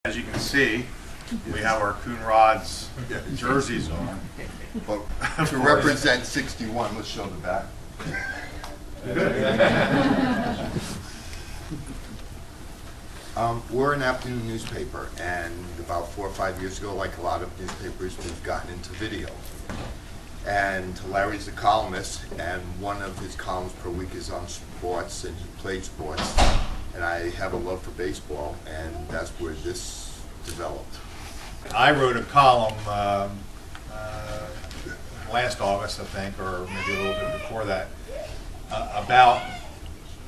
As you can see, we have our Conrads jerseys on. But to represent 61, let's show the back. We're an afternoon newspaper, and about 4 or 5 years ago, like a lot of newspapers, we've gotten into video. And Larry's a columnist, and one of his columns per week is on sports, and he played sports. And I have a love for baseball, and that's where this developed. I wrote a column last August, I think, or maybe a little bit before that, about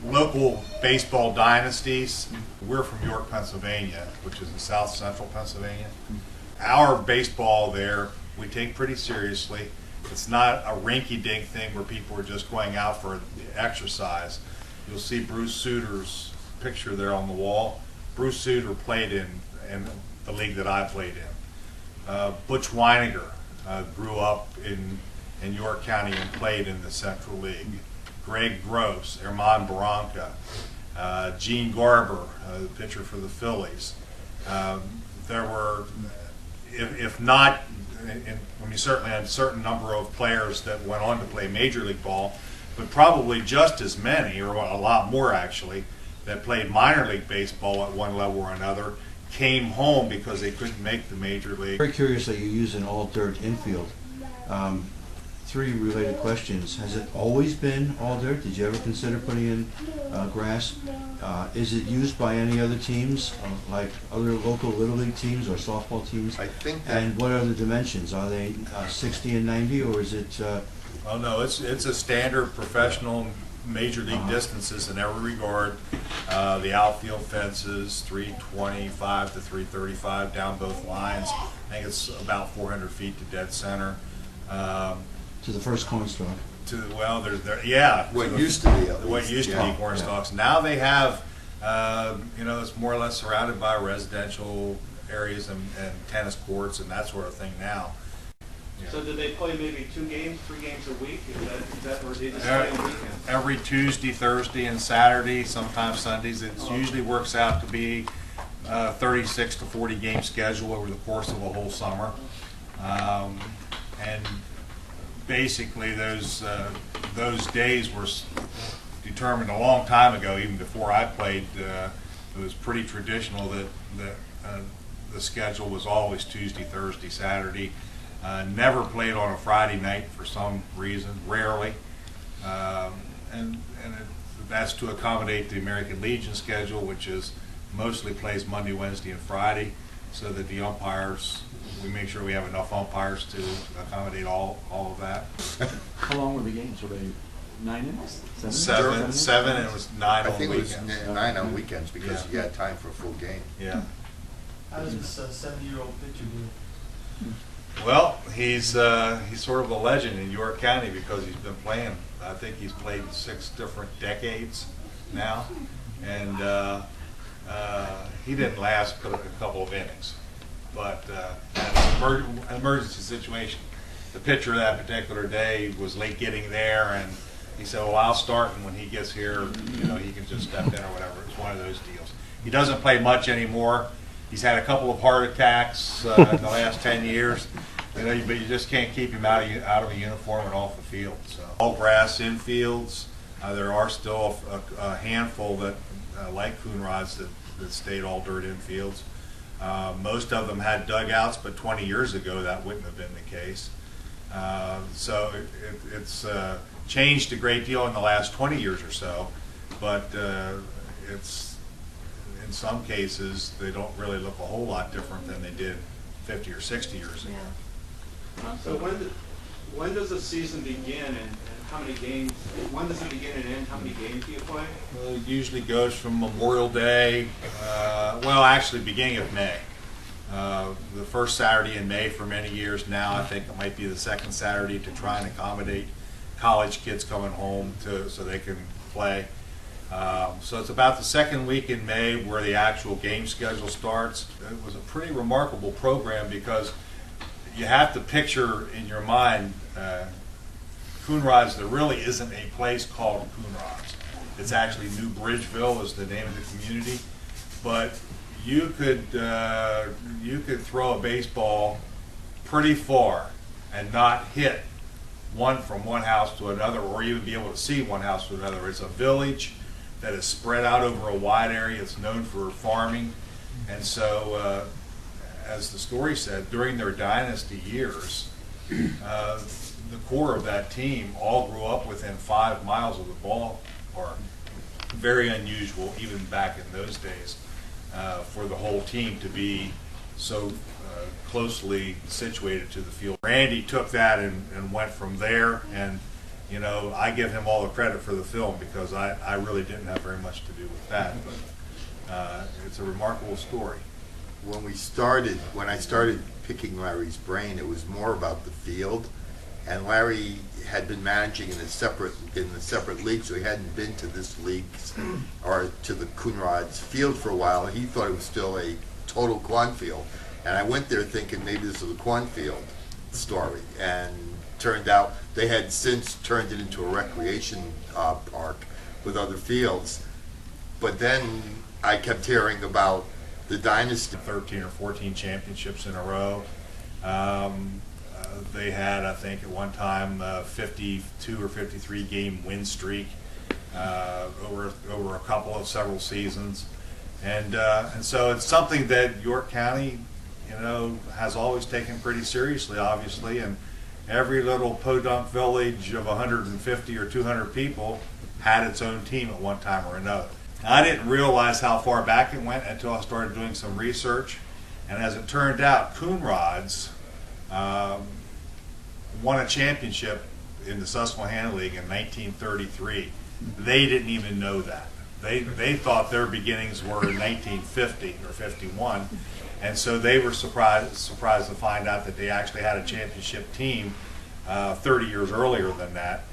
local baseball dynasties. We're from York, Pennsylvania, which is in south central Pennsylvania. Our baseball there, we take pretty seriously. It's not a rinky-dink thing where people are just going out for exercise. You'll see Bruce Suter's picture there on the wall. Bruce Suter played in the league that I played in. Butch Weiniger grew up in York County and played in the Central League. Greg Gross, Herman Barranca, Gene Garber, the pitcher for the Phillies. There were, if not, certainly a certain number of players that went on to play Major League Ball, but probably just as many, or a lot more actually, that played minor league baseball at one level or another, came home because they couldn't make the major league. Very curious that you use an all-dirt infield. 3 related questions. Has it always been all dirt? Did you ever consider putting in grass? Is it used by any other teams, like other local Little League teams or softball teams? I think that. And what are the dimensions? Are they 60 and 90, or is it? Oh no, it's a standard professional major league distances in every regard. The outfield fences 325 to 335 down both lines. I think it's about 400 feet to dead center. To the first coin stalk. Yeah. What used to be, at least. What used to be corn stalks. Now they have, it's more or less surrounded by residential areas and tennis courts and that sort of thing now. Yeah. So do they play maybe 2 games, 3 games a week? Is that or they just play on weekends? Every Tuesday, Thursday, and Saturday, sometimes Sundays. It usually works out to be 36 to 40 game schedule over the course of a whole summer. And basically those days were determined a long time ago. Even before I played, it was pretty traditional that the schedule was always Tuesday, Thursday, Saturday. Never played on a Friday night for some reason, rarely, that's to accommodate the American Legion schedule, which is mostly plays Monday, Wednesday, and Friday, so that the umpires, we make sure we have enough umpires to accommodate all of that. How long were the games? Were they 9 innings? 7, and it was 9 on weekends. I think it was 9 on weekends because you had time for a full game. Yeah. How does this 70-year-old pitcher do? Well, he's sort of a legend in York County because he's been playing. I think he's played 6 different decades now, and he didn't last but a couple of innings. But an emergency situation. The pitcher that particular day was late getting there, and he said, "Well, I'll start, and when he gets here, he can just step in or whatever." It's one of those deals. He doesn't play much anymore. He's had a couple of heart attacks in the last 10 years, but you just can't keep him out of a uniform and off the field. So all grass infields. There are still a handful that, like Conrads, that stayed all dirt infields. Most of them had dugouts, but 20 years ago that wouldn't have been the case. So it's changed a great deal in the last 20 years or so, but it's. In some cases, they don't really look a whole lot different than they did 50 or 60 years ago. Yeah. So when does the season begin, and how many games? When does it begin and end? How many games do you play? Well, it usually goes from Memorial Day, actually beginning of May. The first Saturday in May for many years now. I think it might be the second Saturday to try and accommodate college kids coming home so they can play. So it's about the second week in May where the actual game schedule starts. It was a pretty remarkable program because you have to picture in your mind Conrads. There really isn't a place called Conrads. It's actually New Bridgeville is the name of the community, but you could throw a baseball pretty far and not hit one from one house to another, or even be able to see one house to another. It's a village that is spread out over a wide area. It's known for farming, and so as the story said, during their dynasty years, the core of that team all grew up within 5 miles of the ballpark. Very unusual, even back in those days, for the whole team to be so closely situated to the field. Randy took that and went from there, and you know, I give him all the credit for the film because I really didn't have very much to do with that, but it's a remarkable story. When I started picking Larry's brain, it was more about the field, and Larry had been managing in the separate league, so he hadn't been to this league or to the Conrads field for a while. He thought it was still a total cornfield, and I went there thinking maybe this was a cornfield story, and turned out they had since turned it into a recreation park with other fields. But then I kept hearing about the dynasty. 13 or 14 championships in a row. They had, I think, at one time 52 or 53 game win streak over a couple of several seasons, and so it's something that York County, you know, has always taken pretty seriously, obviously, and every little podunk village of 150 or 200 people had its own team at one time or another. I didn't realize how far back it went until I started doing some research, and as it turned out, Conrads won a championship in the Susquehanna League in 1933. They didn't even know that. They thought their beginnings were in 1950 or 51, and so they were surprised to find out that they actually had a championship team 30 years earlier than that.